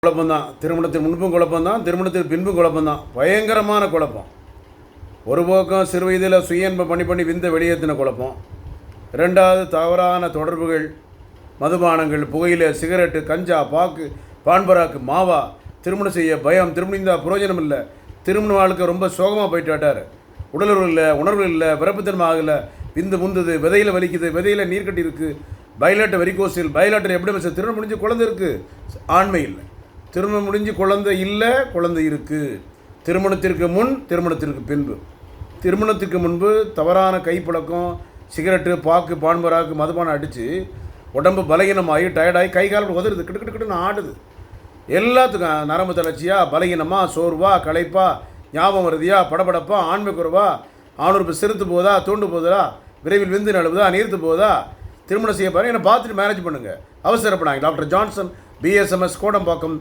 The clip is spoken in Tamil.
குழப்பம்தான். திருமணத்திற்கு முன்பும் குழப்பம்தான், திருமணத்திற்கு பின்பும் குழப்பம்தான். பயங்கரமான குழப்பம். ஒரு பக்கம் சிறு வயதில் சுய இன்பம் பண்ணி விந்த வெளியேற்றின குழப்பம். ரெண்டாவது தவறான தொடர்புகள், மதுபானங்கள், புகையிலை, சிகரெட்டு, கஞ்சா, பாக்கு, பான்பராக்கு, மாவா, திருமணம் செய்ய பயம், திருமணிந்தா புரோஜனம் இல்லை, திருமண வாழ்க்கை ரொம்ப சோகமாக போயிட்டாட்டார், உடலுறவு இல்லை, உணர்வு இல்லை, பிறப்புத்தன்மை ஆகலை, விந்து முந்துது, விதையில் வலிக்குது, விதையில் நீர் கட்டி இருக்குது, பைலாட்டு வெரிகோசில், பைலாட்டு எப்படி திருமணம் முடிஞ்சு குழந்தை இருக்குது, ஆண்மை இல்லை. திருமணம் முடிஞ்சு குழந்தை இல்லை, குழந்தை இருக்குது. திருமணத்திற்கு முன், திருமணத்திற்கு பின்பு. திருமணத்துக்கு முன்பு தவறான கைப்பழக்கம், சிகரெட்டு, பாக்கு, பான்பராக்கு, மதுபானம் அடித்து உடம்பு பலகீனமாகி டயர்டாகி கை கால் உதறுது, கிட்டுக்கிட்டுன்னு ஆடுது. எல்லாத்துக்கும் நரம்பு தளர்ச்சியா, பலகீனமா, சோர்வா, களைப்பா, ஞாபகம் வருதியா, படபடப்பா, ஆண்மை குறைவா, ஆணுறுப்பு சிறுத்து போதா, தூண்டு போதா, விரைவில் விந்து நழுவுதா, நீர்த்து போதா, திருமணம் செய்ய பாருங்க, என்னை பார்த்துட்டு மேனேஜ் பண்ணுங்கள், அவசரப்படாங்க. Doctor Johnson, BSMS Kodambakkam.